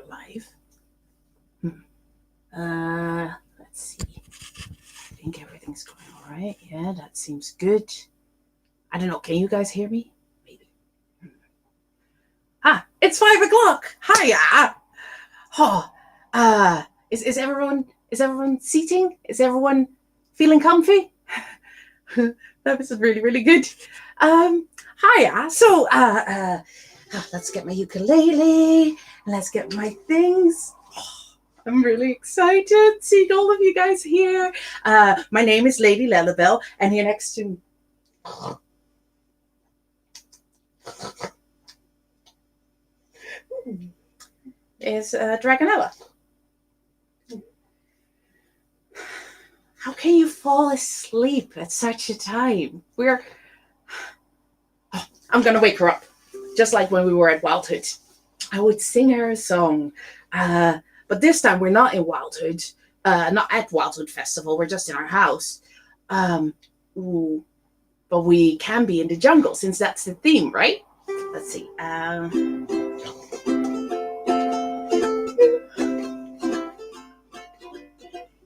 live. Let's see. I think everything's going all right. Yeah, that seems good. I don't know. Can you guys hear me? Maybe. It's 5 o'clock. Hiya. Oh, is everyone seating? Is everyone feeling comfy? That was really, really good. Hiya. So, let's get my ukulele. Let's get my things. I'm really excited seeing all of you guys here. My name is Lady Lellebelle, and here next to me is Dragonella. How can you fall asleep at such a time? I'm gonna wake her up, just like when we were at WILDHOOD. I would sing her a song. But this time we're not in WILDHOOD, not at WILDHOOD Festival. We're just in our house. But we can be in the jungle since that's the theme, right? Let's see.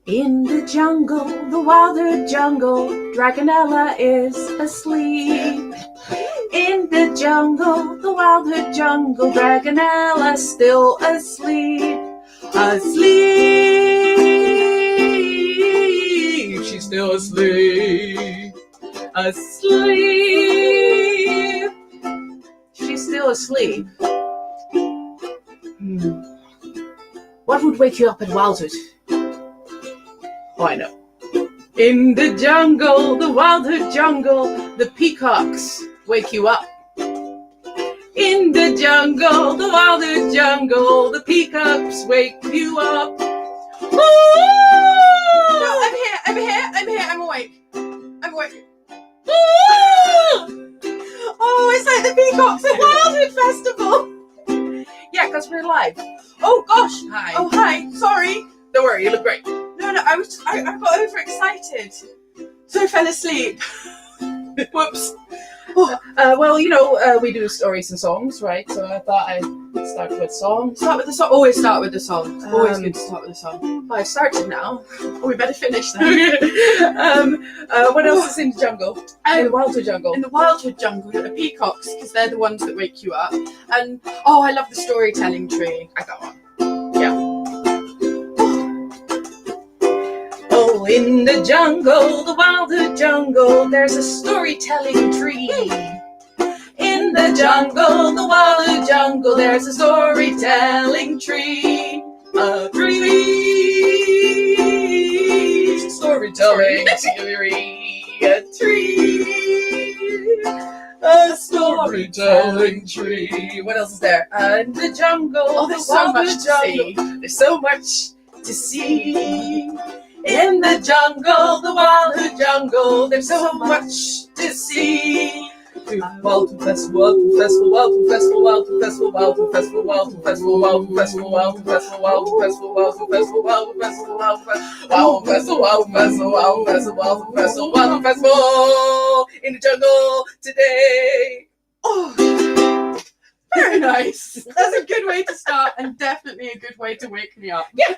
In the jungle, the WILDHOOD jungle, Dragonella is asleep. In the jungle, the WILDHOOD jungle, Dragonella still asleep. Asleep, she's still asleep. Asleep, she's still asleep. What would wake you up at WILDHOOD? Oh, I know. In the jungle, the WILDHOOD jungle, the peacocks wake you up. In the jungle, the WILDHOOD jungle, the peacocks wake you up. Ooh! No, I'm here, I'm awake. Ooh! Oh, it's like the peacocks at WILDHOOD Festival. Yeah, because we're live. Oh gosh. Hi. Oh hi. Sorry. Don't worry, you look great. No, I got overexcited. So I fell asleep. Whoops. Well, we do stories and songs, right? So I thought I'd start with songs. Start with the song. Always start with the song. Always good to start with the song. Well, I started now. Oh, we better finish then. What else is in the jungle? In the WILDHOOD jungle. In the WILDHOOD jungle, the peacocks, because they're the ones that wake you up. And oh, I love the storytelling tree. I got one. Yeah. Oh, in the jungle, the WILDHOOD jungle, there's a storytelling tree. In the jungle, the WILDHOOD jungle, there's a storytelling tree. A tree. Storytelling tree. A tree. A storytelling tree. What else is there? In the jungle, Oh, there's so much to see. There's so much to see. In the jungle, the WILDHOOD jungle, there's so much to see. WILDHOOD Festival, WILDHOOD Festival, WILDHOOD Festival, WILDHOOD Festival, WILDHOOD Festival, WILDHOOD Festival, WILDHOOD Festival, WILDHOOD Festival, WILDHOOD Festival, WILDHOOD Festival, WILDHOOD Festival, WILDHOOD Festival, WILDHOOD Festival, WILDHOOD Festival, WILDHOOD Festival, WILDHOOD Festival, in the jungle today. Oh, very nice. That's a good way to start, and definitely a good way to wake me up. Yeah.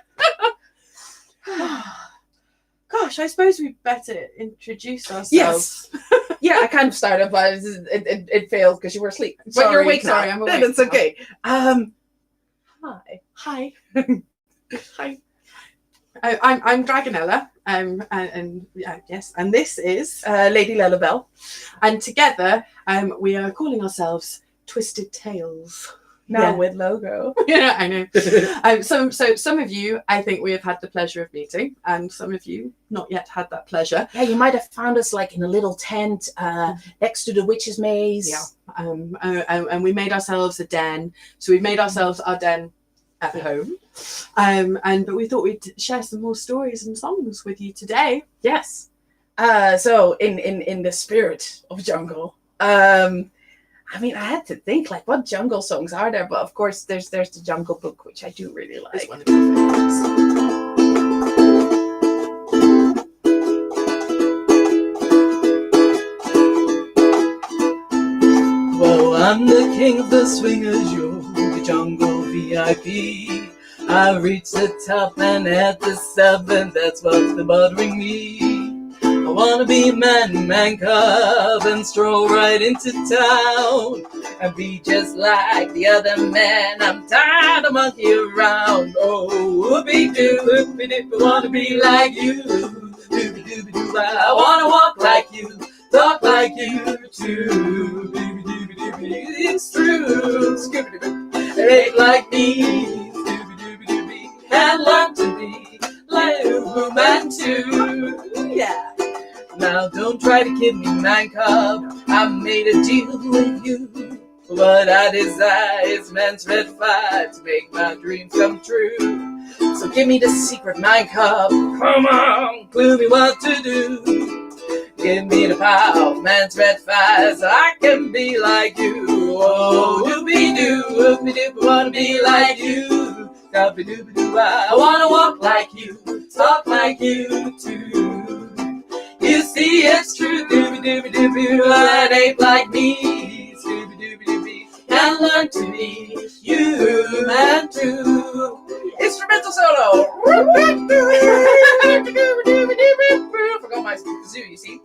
Gosh, I suppose we'd better introduce ourselves. Yes. Yeah, I kind of started, but it failed because you were asleep. But Sorry, you're awake now. sorry, I'm awake That's now. okay. Hi. Hi. Hi. I'm Dragonella. And yes, and this is Lady Lellebelle. and together we are calling ourselves Twisted Tales. Now Yeah. with logo. Yeah, I know. Some of you, I think we have had the pleasure of meeting, and some of you not yet had that pleasure. Yeah, you might have found us like in a little tent next to the witch's maze. Yeah. And we made ourselves a den. So we've made ourselves our den at home. But we thought we'd share some more stories and songs with you today. Yes. So in the spirit of jungle, I mean, I had to think like what jungle songs are there, but of course there's the Jungle Book, which I do really like. It's one of my favorites. Well, I'm the king of the swingers, you're the jungle VIP. VIP. I reached the top and at the 7, that's what's been bothering me. I wanna be man cub and stroll right into town and be just like the other man. I'm tired of monkey around. Oh, whoopie-doo, I wanna be like you. Doobie-doobie-doo, I wanna walk like you, talk like you too. Doobie-doobie-doobie, it's true. Scooby-doo, it ain't like me. Doobie-doobie-doobie, and learn to be like a woman too. Yeah. Now don't try to kid me, man cub. I made a deal with you. What I desire is man's red fire to make my dreams come true. So give me the secret, man cub. Come on, clue me what to do. Give me the power of man's red fire so I can be like you. Oh, doobie-doo, I wanna be like you. Doobie-doo, I wanna walk like you, talk like you too. You see, it's true, doobie-doobie-doobie, it ain't like me. Doobie-doobie-doobie, and learn to be you and too. Instrumental solo. Forgot my kazoo, you see.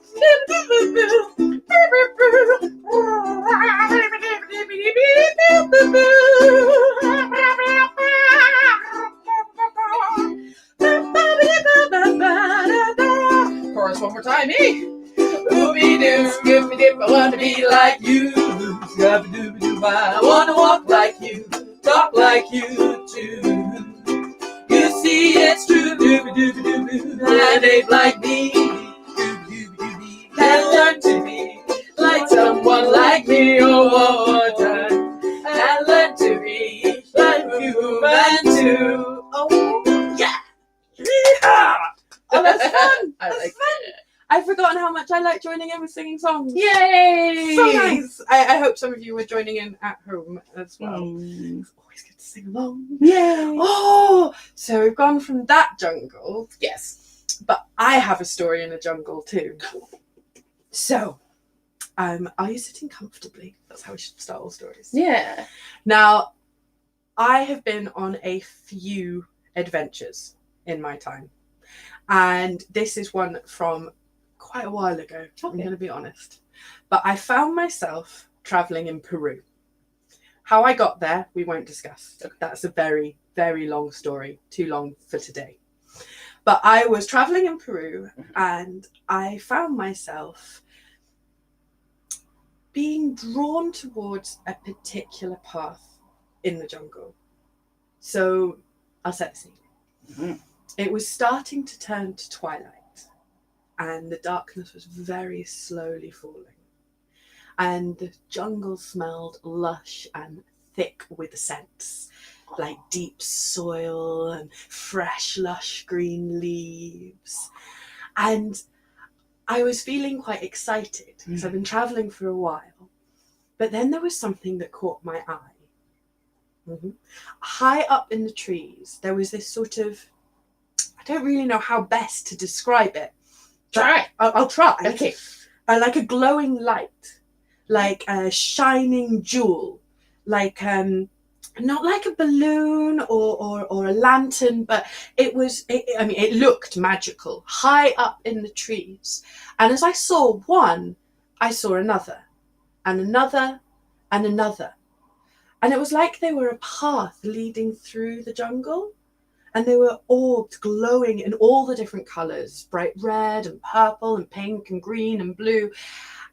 Chorus one more time, eh? Ooby-doo, skippy-dip, I wanna be like you. Scabby-dooby-doo, I wanna walk like you, talk like you too. You see, it's true, dooby-dooby-dooby, and ain't like me. Dooby-dooby-dooby, can learn to be like someone like me. Oh, one more time, and learn to be like you, man too. Oh, yeah. Yeah. Oh, that's fun. I That's like fun. it. I've forgotten how much I like joining in with singing songs. Yay! So nice. I hope some of you were joining in at home as well. Mm. It's always good to sing along. Yay! Oh, so we've gone from that jungle, Yes. but I have a story in a jungle too. So, are you sitting comfortably? That's how we should start all stories. Yeah. Now, I have been on a few adventures in my time. And this is one from quite a while ago, I'm Okay. going to be honest. But I found myself traveling in Peru. How I got there, we won't discuss. That's a very, very long story, too long for today. But I was traveling in Peru and I found myself being drawn towards a particular path in the jungle. So I'll set the scene. Mm-hmm. It was starting to turn to twilight and the darkness was very slowly falling. And the jungle smelled lush and thick with scents, like deep soil and fresh, lush green leaves. And I was feeling quite excited because I've been traveling for a while. But then there was something that caught my eye. Mm-hmm. High up in the trees, there was this sort of, I don't really know how best to describe it. Try. I'll try. Okay. Like a glowing light, like a shining jewel, like not like a balloon or a lantern, but it looked magical, high up in the trees. And as I saw one, I saw another, and another, and another. And it was like they were a path leading through the jungle. And they were orbs glowing in all the different colours, bright red and purple and pink and green and blue.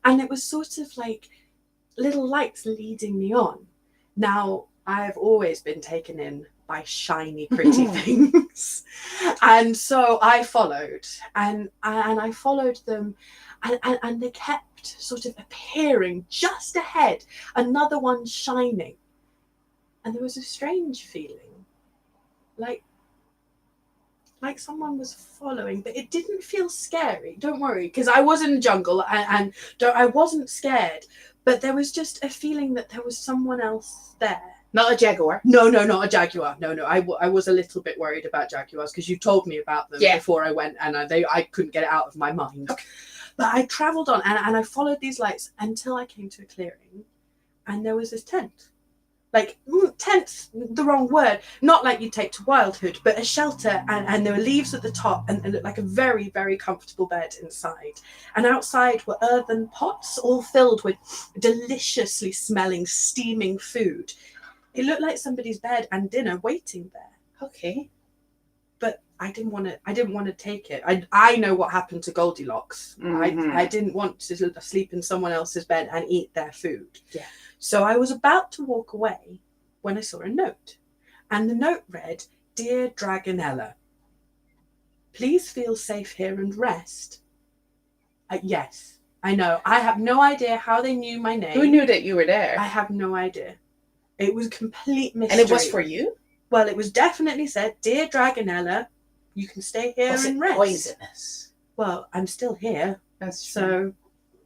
And it was sort of like little lights leading me on. Now, I've always been taken in by shiny, pretty things. And so I followed and I followed them and they kept sort of appearing just ahead, another one shining. And there was a strange feeling, like someone was following, but it didn't feel scary. Don't worry, because I was in the jungle and I wasn't scared, but there was just a feeling that there was someone else there. Not a jaguar. No, not a jaguar. No, I was a little bit worried about jaguars because you told me about them before I went, and I couldn't get it out of my mind. Okay. But I travelled on and I followed these lights until I came to a clearing, and there was this tent. like tent's the wrong word, not like you take to Wildhood, but a shelter, and there were leaves at the top, and it looked like a very, very comfortable bed inside. And outside were earthen pots all filled with deliciously smelling, steaming food. It looked like somebody's bed and dinner waiting there. Okay. But I didn't want to take it. I know what happened to Goldilocks. Mhm. I didn't want to sleep in someone else's bed and eat their food. Yeah. So I was about to walk away when I saw a note. And the note read, "Dear Dragonella, please feel safe here and rest." Yes, I know. I have no idea how they knew my name. Who knew that you were there? I have no idea. It was a complete mystery. And it was for you? Well, it was definitely said, "Dear Dragonella, you can stay here Was and it rest." poisonous? Well, I'm still here, That's true. so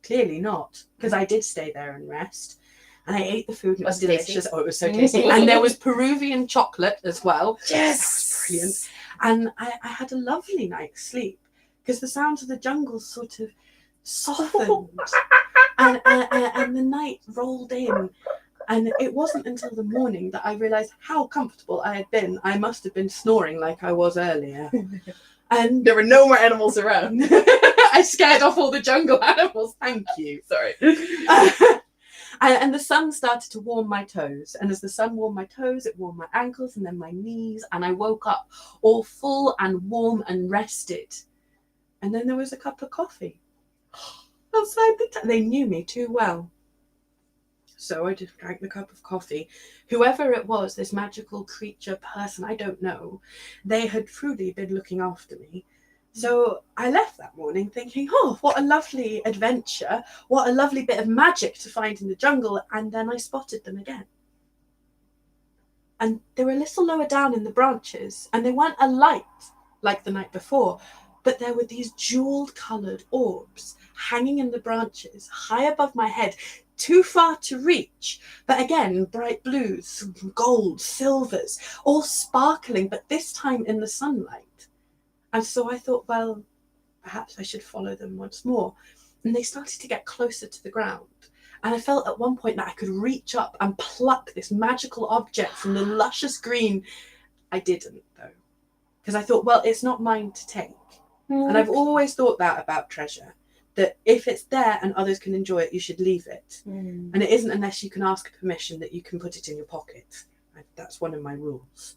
clearly not, because I did stay there and rest. And I ate the food and it was Was it tasty? delicious. Oh, it was so tasty. And there was Peruvian chocolate as well. Yes. That was brilliant. And I had a lovely night's sleep because the sounds of the jungle sort of softened. and the night rolled in. And it wasn't until the morning that I realised how comfortable I had been. I must have been snoring like I was earlier. And There were no more animals around. I scared off all the jungle animals. Thank you. Sorry. And the sun started to warm my toes. And as the sun warmed my toes, it warmed my ankles and then my knees. And I woke up all full and warm and rested. And then there was a cup of coffee outside the tent. They knew me too well. So I just drank the cup of coffee. Whoever it was, this magical creature, person, I don't know, they had truly been looking after me. So I left that morning thinking, oh, what a lovely adventure. What a lovely bit of magic to find in the jungle. And then I spotted them again. And they were a little lower down in the branches. And they weren't alight like the night before. But there were these jeweled coloured orbs hanging in the branches high above my head, too far to reach, but again, bright blues, gold, silvers, all sparkling, but this time in the sunlight. And so I thought, well, perhaps I should follow them once more. And they started to get closer to the ground. And I felt at one point that I could reach up and pluck this magical object from the luscious green. I didn't, though, because I thought, well, it's not mine to take. And I've always thought that about treasure. That if it's there and others can enjoy it, you should leave it. And it isn't unless you can ask permission that you can put it in your pocket. That's one of my rules.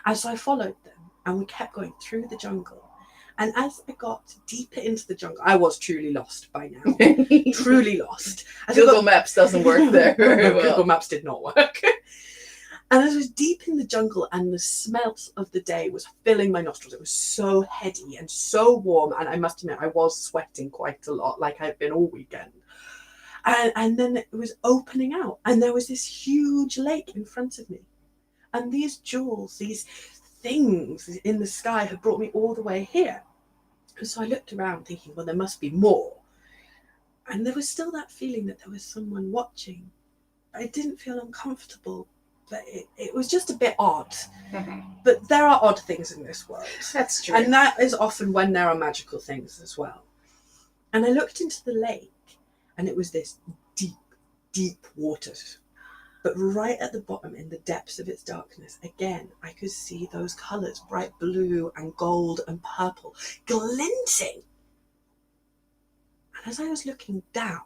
And so I followed them and we kept going through the jungle. And as I got deeper into the jungle, I was truly lost by now. Truly lost. Google Maps doesn't work there very well. Google Maps did not work. And as I was deep in the jungle and the smells of the day was filling my nostrils, it was so heady and so warm. And I must admit, I was sweating quite a lot, like I've been all weekend. And then it was opening out and there was this huge lake in front of me. And these jewels, these things in the sky had brought me all the way here. And so I looked around thinking, well, there must be more. And there was still that feeling that there was someone watching. I didn't feel uncomfortable. But it was just a bit odd. But there are odd things in this world. That's true. And that is often when there are magical things as well. And I looked into the lake and it was this deep, deep water. But right at the bottom, in the depths of its darkness, again, I could see those colours, bright blue and gold and purple, glinting. And as I was looking down,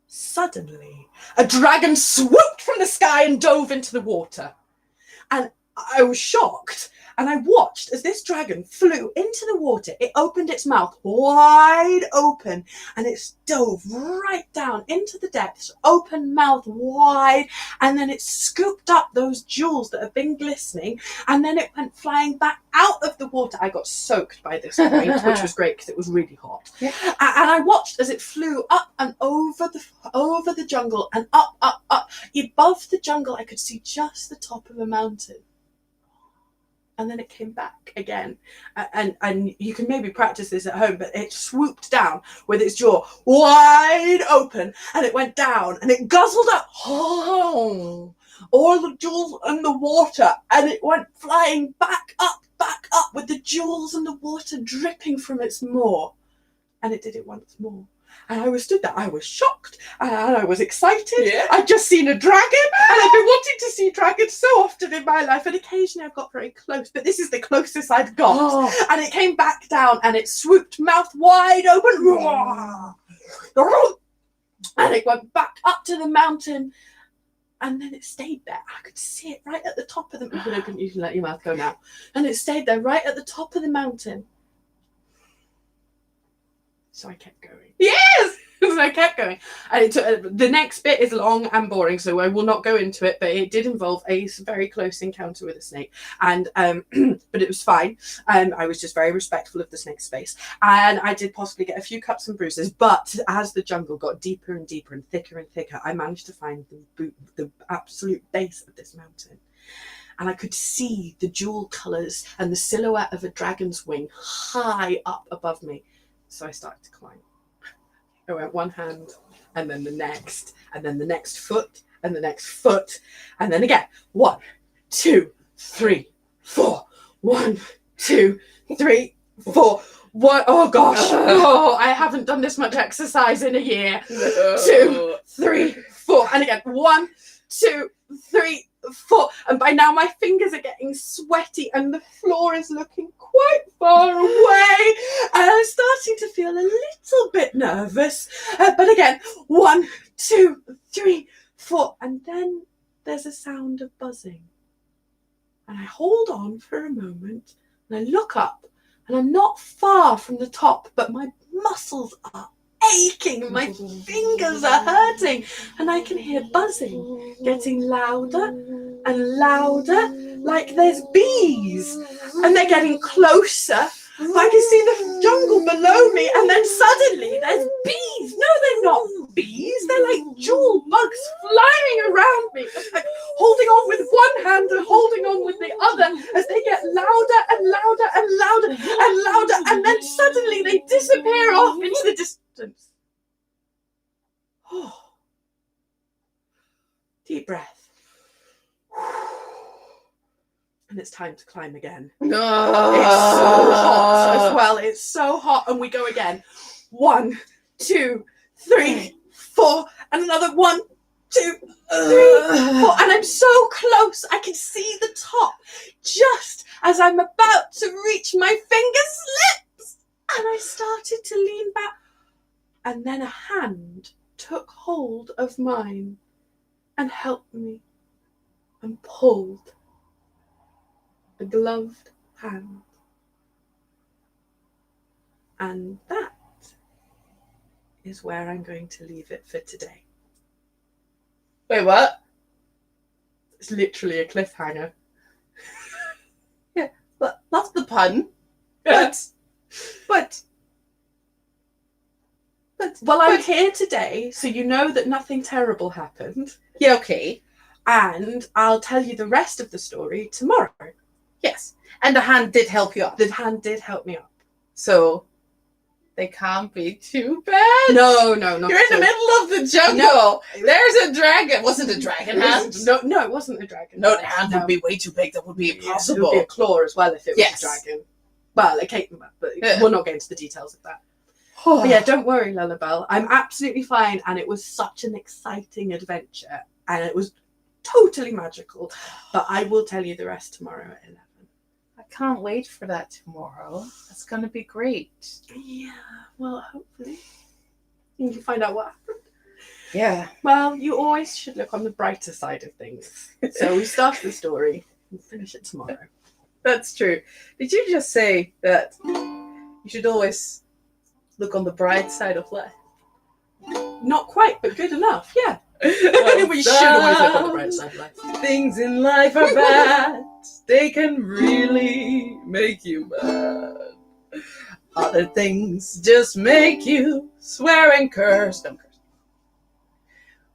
suddenly, a dragon swooped from the sky and dove into the water. And I was shocked. And I watched as this dragon flew into the water. It opened its mouth wide open and it dove right down into the depths, open mouth wide. And then it scooped up those jewels that had been glistening. And then it went flying back out of the water. I got soaked by this point, which was great because it was really hot. Yeah. And I watched as it flew up and over the jungle and up. Above the jungle, I could see just the top of a mountain. And then it came back again. And you can maybe practice this at home, but it swooped down with its jaw wide open and it went down and it guzzled up all the jewels and the water and it went flying back up with the jewels and the water dripping from its maw. And it did it once more. And I was stood there. I was shocked and I was excited. Yeah. I'd just seen a dragon, and I've been wanting to see dragons so often in my life. And occasionally I've got very close, but this is the closest I'd got. Oh. And it came back down and it swooped mouth wide open. And it went back up to the mountain. And then it stayed there. I could see it right at the top of the mountain. You can let your mouth go now. And it stayed there right at the top of the mountain. So I kept going. Yes! So I kept going. And it took, the next bit is long and boring, so I will not go into it, but it did involve a very close encounter with a snake. And but it was fine. I was just very respectful of the snake's space. And I did possibly get a few cuts and bruises, but as the jungle got deeper and deeper and thicker, I managed to find the absolute base of this mountain. And I could see the jewel colours and the silhouette of a dragon's wing high up above me. So I started to climb. I went one hand, and then the next foot, and the next foot, and then again. 1, 2, 3, 4. 1, 2, 3, 4. 1. Oh gosh! Oh, I haven't done this much exercise in a year. 2, 3, 4, and again. 1, 2, 3, 4. And by now my fingers are getting sweaty, and the floor is looking quite far away. And I'm starting to feel a little bit nervous. But again, 1, 2, 3, 4. And then there's a sound of buzzing. And I hold on for a moment, and I look up, and I'm not far from the top, but my muscles are aching, and my fingers are hurting, and I can hear buzzing getting louder and louder, like there's bees, and they're getting closer. I can see the jungle below me, and then suddenly there's bees. No, they're not bees. They're like jewel bugs flying around me. I'm like holding on with one hand and holding on with the other as they get louder and louder and louder and louder, and then suddenly they disappear off into the distance. Oh. Deep breath. And it's time to climb again. No. It's so hot as well. It's so hot. And we go again. 1, 2, 3, 4. And another 1, 2, 3, 4. And I'm so close. I can see the top. Just as I'm about to reach my finger slips. And I started to lean back. And then a hand took hold of mine and helped me and pulled. A gloved hand. And that is where I'm going to leave it for today. Wait, what? It's literally a cliffhanger. Yeah, but that's the pun. But Well, I'm here today, so you know that nothing terrible happened. yeah, okay. And I'll tell you the rest of the story tomorrow. Yes. And the hand did help you up. The hand did help me up. So they can't be too bad. No, not You're in at the all. middle of the jungle. No. There's a dragon. Was it a dragon hand? No, it wasn't a dragon. No, the hand would be way too big. That would be It impossible. would be a claw as well if it was Yes. a dragon. Well, okay, but Yeah. we'll not get into the details of that. But yeah, don't worry, Lellebelle. I'm absolutely fine, and it was such an exciting adventure, and it was totally magical. But I will tell you the rest tomorrow at 11. I can't wait for that tomorrow. That's going to be great. Yeah, well, hopefully you can find out what happened. Yeah. Well, you always should look on the brighter side of things. So we start the story and finish it tomorrow. That's true. Did you just say that you should always look on the bright side of life? Not quite, but good enough. Yeah. We should always look on the bright side of life. Things in life are bad. They can really make you mad. Other things just make you swear and curse. Don't curse.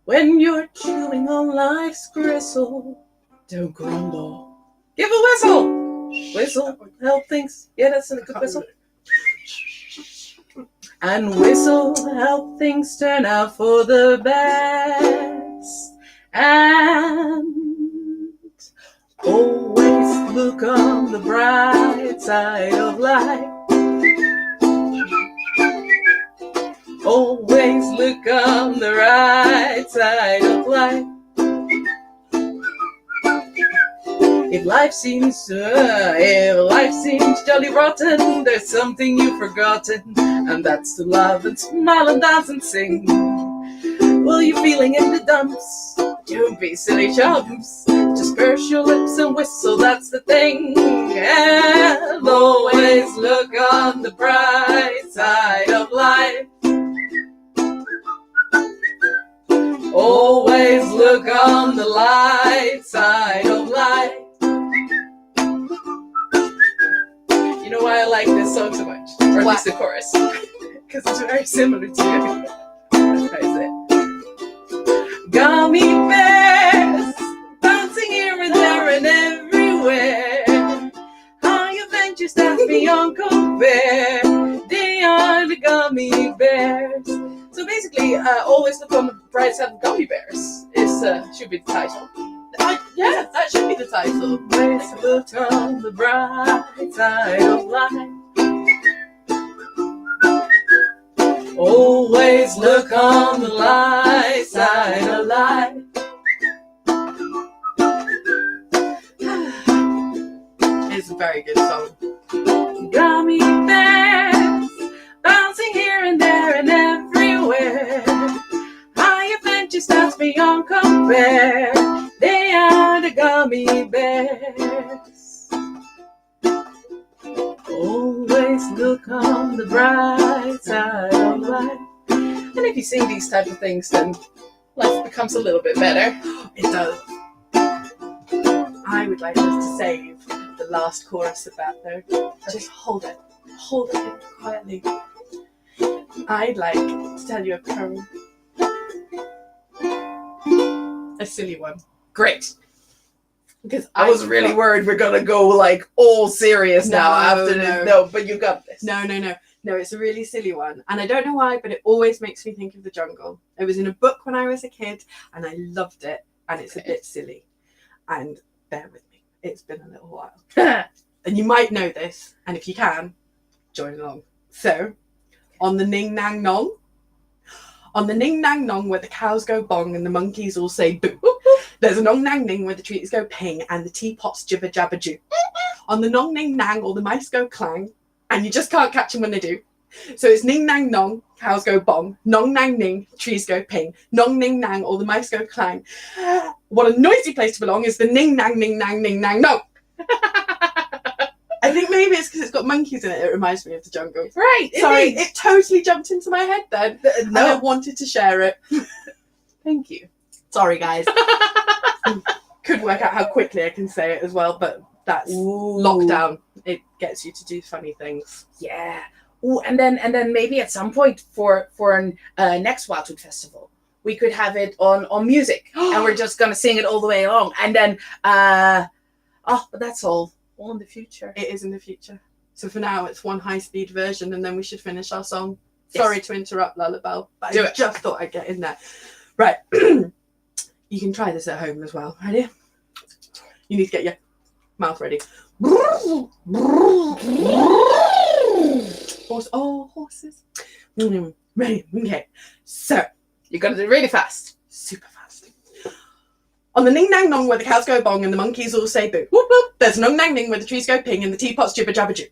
When you're chewing on life's gristle, don't grumble. Give a whistle. Whistle, help things. Yeah, that's a good whistle. And whistle, help things turn out for the best. And always look on the bright side of life. Always Always look on the right side of life. If life seems jolly rotten, there's something you've forgotten, and that's to love and smile and dance and sing. Well, you're feeling in the dumps, don't be silly chumps. Just purse your lips and whistle, that's the thing. And always look on the bright side of life. Always look on the light side of life. You know why I like this song so much? Or at least the chorus. Because it's very similar to it. How is it? Gummy bears, bouncing here and there and everywhere. High adventures that beyond compare. They are the gummy bears. So basically, always look on the bright side of gummy bears. Should be the title. Yeah, that should be the title. Always look on the bright side of life. Always look on the light side of life. It's a very good song. Gummy bears, bouncing here and there and everywhere. High adventures that's beyond compare. They are the gummy bears. Always look on the bright side of life. And if you sing these type of things, then life becomes a little bit better. It does. I would like us to save the last chorus of that though. Just hold it quietly. I'd like to tell you a poem. A silly one. Great. Because I was really worried we're gonna go like all serious now after this. No, but you got this. No, it's a really silly one. And I don't know why, but it always makes me think of the jungle. It was in a book when I was a kid and I loved it. And it's a bit silly. And bear with me, it's been a little while. And you might know this, and if you can, join along. So, on the ning nang nong, where the cows go bong and the monkeys all say boo. There's a nong nang ning where the trees go ping and the teapots jibber jabber joo. On the nong ning nang, all the mice go clang, and you just can't catch them when they do. So it's ning nang nong, cows go bong, nong nang ning, trees go ping, nong ning nang, all the mice go clang. What a noisy place to belong is the ning nang ning nang ning nang nong. I think maybe it's because it's got monkeys in it. It reminds me of the jungle. Right. Sorry, it totally jumped into my head then. And I wanted to share it. Thank you. Sorry, guys. Could work out how quickly I can say it as well, but that's lockdown. It gets you to do funny things. Yeah. Ooh, and then maybe at some point for next WILDHOOD festival, we could have it on music, and we're just gonna sing it all the way along. And then, but that's all in the future. It is in the future. So for now, it's one high-speed version, and then we should finish our song. Yes. Sorry to interrupt, Lellebelle, but Do I it. just thought I'd get in there. Right. You can try this at home as well. Ready? You need to get your mouth ready. Horses. Ready. Okay. So, You're gonna do it really fast. super fast. On the ning nang nong where the cows go bong and the monkeys all say boo. Whoop whoop. There's a nong nang ning where the trees go ping and the teapots jibber jabber joo.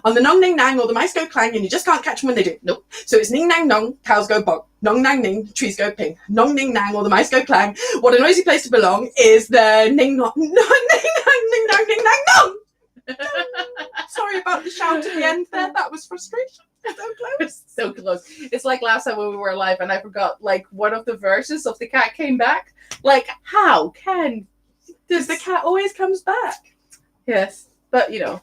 On the nong ning nang all the mice go clang and you just can't catch them when they do. Nope. So it's ning nang nong, cows go bong. Nong nang ning, trees go ping. Nong ning nang all the mice go clang. What a noisy place to belong is the ning nong ning nang ning nang nong. Sorry about the shout at the end there. That was frustration. So close. So close. It's like last time when we were live and I forgot like one of the verses of The Cat Came Back. Like, how can Because the cat always comes back. Yes, but you know.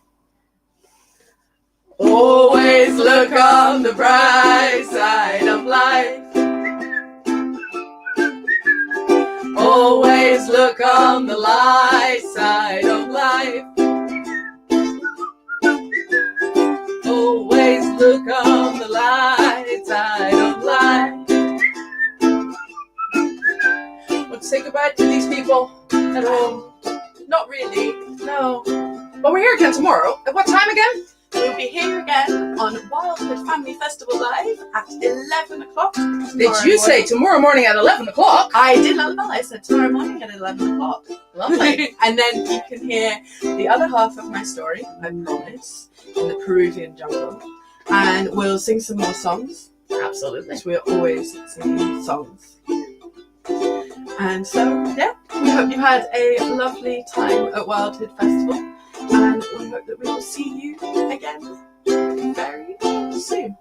Always look on the bright side of life. Always look on the light side of life. Always look on the light side of life. Let's say goodbye to these people at home. Not really. No. But we're here again tomorrow. At what time again? we'll be here again on WILDHOOD Family Festival Live at 11 o'clock. Did you say tomorrow morning at 11 o'clock? I did Lellebelle. I said tomorrow morning at 11 o'clock. Lovely. And then you can hear the other half of my story, I promise, in the Peruvian jungle. And we'll sing some more songs. Absolutely. Because we're always singing songs. And so, yeah, we hope you had a lovely time at WILDHOOD Festival. And we hope that we will see you again very soon.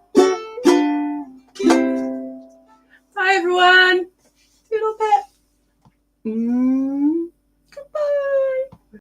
Bye, everyone. Little bit.